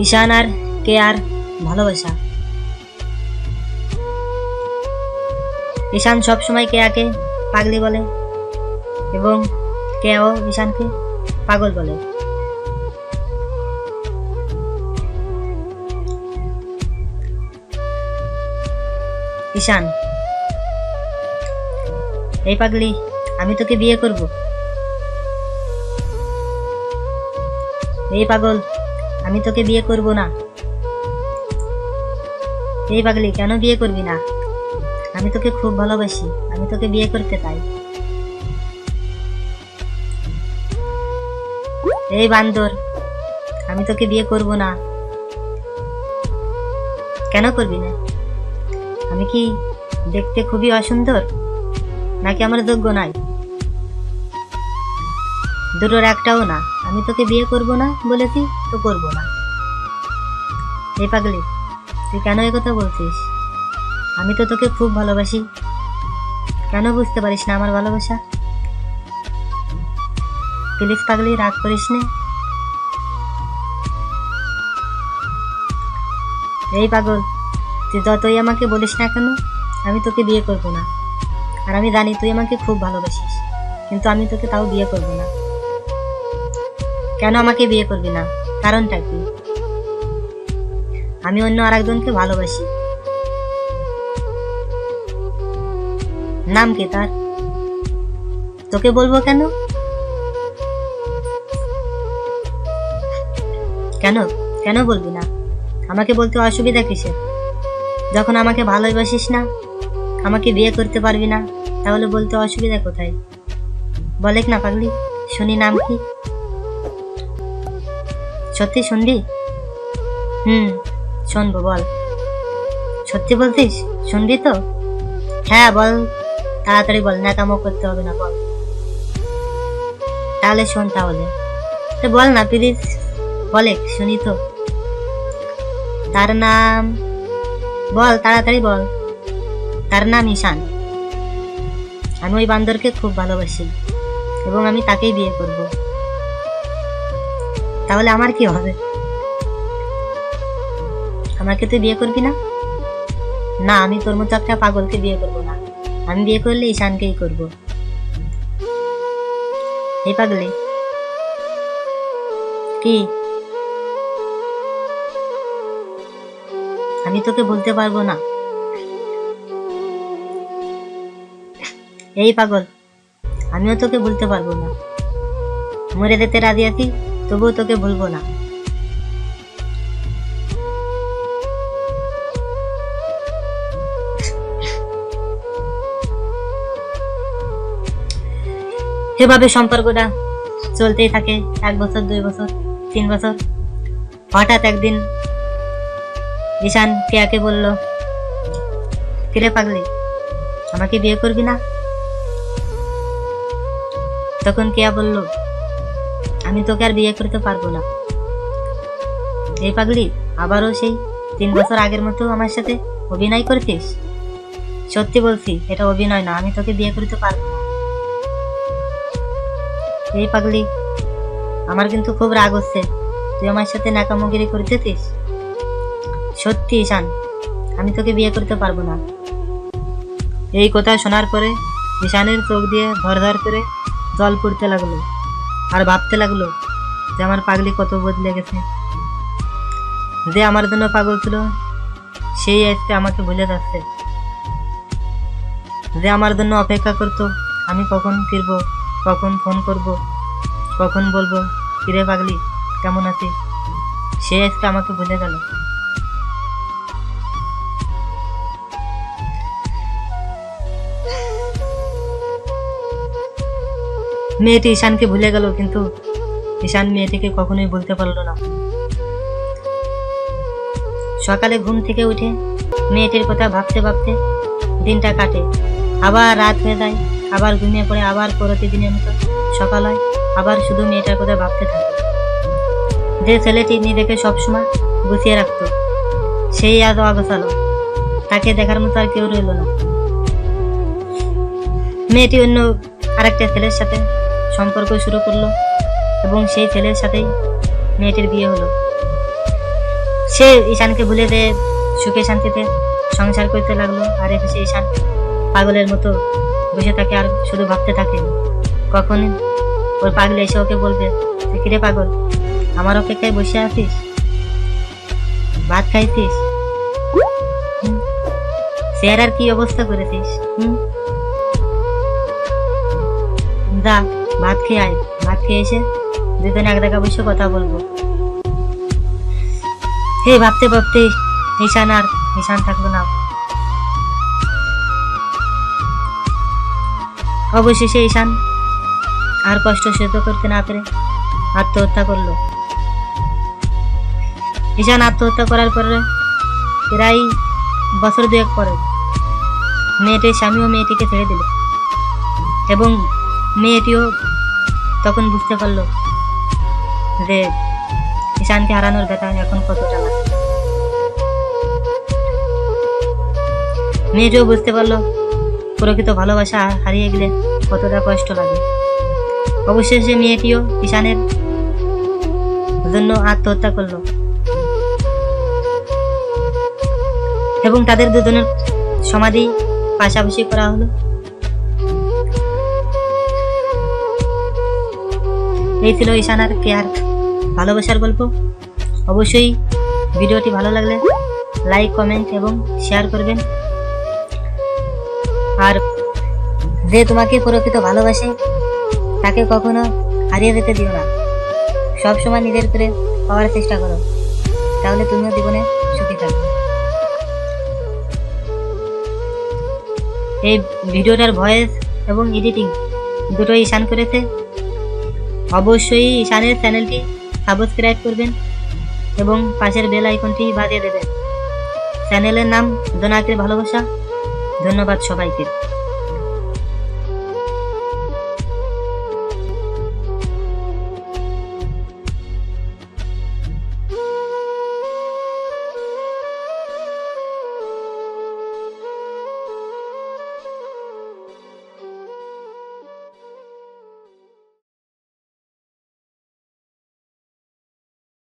ঈশান আর care ভালোবাসা। ঈশান সবসময় কেয়াকে পাগলি বলে এবং কেয়াও ঈশানকে পাগল বলে। ঈশান, এই পাগলি, আমি তোকে বিয়ে করব। এই পাগল, আমি তোকে বিয়ে করব না। এই পাগলি, কেন বিয়ে করবি না? আমি তোকে খুব ভালোবাসি, আমি তোকে বিয়ে করতে চাই। এই বান্দর, আমি তোকে বিয়ে করব না। কেন করবি না? আমি কি দেখতে খুবই অসুন্দর, নাকি আমার যোগ্য নাই? দুটোর একটাও না। আমি তোকে বিয়ে করব না বলেছি তো করব না। এই পাগলি, তুই কেন এই কথা বলছিস? আমি তো তোকে খুব ভালোবাসি। কেন বুঝতে পারিস না আমার ভালোবাসা? প্লিজ পাগলি, রাগ করিস না। এই পাগল, তুই যতই আমাকে বলিস না কেন, আমি তোকে বিয়ে করব না। আর আমি জানি তুই আমাকে খুব ভালোবাসিস, কিন্তু আমি তোকে তাও বিয়ে করব না। কেন আমাকে বিয়ে করবি না? কারণটা কি? আমি অন্য আরেকজনকে ভালোবাসি। নাম কি তার? তোকে বলবো কেন? কেন কেন বলবি না? আমাকে বলতে অসুবিধা কিসের? যখন আমাকে ভালোবাসিস না, আমাকে বিয়ে করতে পারবি না, তাহলে বলতে অসুবিধা কোথায়? বলেক না পাগলি, শুনি নাম কি? সত্যি শুনবি? শুনবো, বল। সত্যি বলছিস? শুনবি তো? হ্যাঁ বল, তাড়াতাড়ি বল, ন্যাকামো করতে হবে না, বল। তাহলে শোন, তাহলে তো বল না প্লিজ, বলে শুনি তো। তার নাম বল, তাড়াতাড়ি বল। তার নাম ঈশান। আমি ওই বান্দরকে খুব ভালোবাসি এবং আমি তাকেই বিয়ে করব। তাহলে আমার কি হবে? আমাকে তুই বিয়ে করবি না? না, আমি তোর মতো একটা পাগলকে বিয়ে করব না। আমি বিয়ে করলে ঈশানকেই করব। এই পাগলি, কি? আমি তোকে বলতে পারবো না। এই পাগল, আমিও তোকে বলতে পারবো না। মরে যেতে রাজি আছি, তবুও তোকে বলবো না। এভাবে সম্পর্কটা চলতেই থাকে 1 বছর, 2 বছর, 3 বছর। হঠাৎ একদিন ঈশান কেয়াকে বলল, কিরে পাগলি, আমাকে বিয়ে করবি না? তখন কেয়া বলল, আমি তোকে আর বিয়ে করতে পারবো না। এই পাগলি, আবারও সেই 3 বছর আগের মতো আমার সাথে অভিনয় করছিস? সত্যি বলছি, এটা অভিনয় না, আমি তোকে বিয়ে করতে পারবো না। এই পাগলি, আমার কিন্তু খুব রাগ হচ্ছে, তুই আমার সাথে ন্যাকামোগিরি করতেছিস। সত্যি ঈশান, আমি তোকে বিয়ে করতে পারবো না। এই কথা শোনার পরে ঈশানের চোখ দিয়ে ধর ধর করে জল পড়তে লাগলো, আর ভাবতে লাগলো যে আমার পাগলি কত বদলে গেছে। যে আমার জন্য পাগল ছিল, সেই আজকে আমাকে ভুলে যাচ্ছে। যে আমার জন্য অপেক্ষা করতো, আমি কখন ফিরবো, কখন ফোন করব, কখন বলবো কিরে পাগলি কেমন আছিস, সে আজকে আমাকে ভুলে গেল। মেয়েটি ঈশানকে ভুলে গেল, কিন্তু ঈশান মেয়েটিকে কখনোই বলতে পারলো না। সকালে ঘুম থেকে উঠে মেয়েটির কথা ভাবতে ভাবতে দিনটা কাটে। আবার রাত হয়ে যায়, আবার ঘুমিয়ে পড়ে, আবার প্রতিদিনের মতো সকাল হয়, আবার শুধু মেয়েটার কথা ভাবতে থাকে। যে ছেলেটি নিজেকে সবসময় গুছিয়ে রাখতো, সেই আজ অগোছালো। তাকে দেখার মতো আর কেউ রইল না। মেয়েটি অন্য আরেকটা ছেলের সাথে সম্পর্ক শুরু করলো এবং সেই ছেলের সাথেই মেয়েটির বিয়ে হলো। সে ঈশানকে ভুলে দিয়ে সুখে শান্তিতে সংসার করতে লাগলো। আর এসে ঈশান পাগলের মতো বসে থাকে আর শুধু ভাবতে থাকে কখন ওর পাগল এসে ওকে বলবে, তুই কিরে পাগল, আমার অপেক্ষায় বসে আছিস, ভাত খাইছিস, চেহারার কি অবস্থা করেছিস, যা ভাত খেয়ে আয়, ভাত খেয়ে এসে দুজনে এক জায়গায় বসে কথা বলবো। হে ভাবতে ভাবতে ঈশান থাকলো না। অবশেষে ঈশান আর কষ্ট সহ্য করতে না পেরে আত্মহত্যা করলো। ঈশান আত্মহত্যা করার পরে প্রায় বছর দুয়েক পরে মেয়েটির স্বামীও মেয়েটিকে ছেড়ে দিল এবং মেয়েটিও তখন বুঝতে পারলো যে ঈশানকে হারানোর ব্যথা এখন কতটা লাগে। মেয়েটিও বুঝতে পারলো প্রকৃত ভালোবাসা হারিয়ে গেলে কতটা কষ্ট লাগে। অবশেষে মেয়েটিও ঈশানের জন্য আত্মহত্যা করলো এবং তাদের দুজনের সমাধি পাশাপাশি করা হলো। এই ছিল ঈশান আর কেয়ার ভালোবাসার গল্প। অবশ্যই ভিডিওটি ভালো লাগলে লাইক, কমেন্ট এবং শেয়ার করবেন। আর যে তোমাকে প্রকৃত ভালোবাসে তাকে কখনো হারিয়ে যেতে দিও না, সবসময় নিজের করে পাওয়ার চেষ্টা করো, তাহলে তুমিও জীবনে সুখী থাকবে। এই ভিডিওটার ভয়েস এবং এডিটিং দুটোই ঈশান করেছে। অবশ্যই ঈশানের চ্যানেলটি সাবস্ক্রাইব করবেন এবং পাশের বেল আইকনটি বাজিয়ে দেবেন। চ্যানেলের নাম জোনাকির ভালোবাসা। ধন্যবাদ সবাইকে।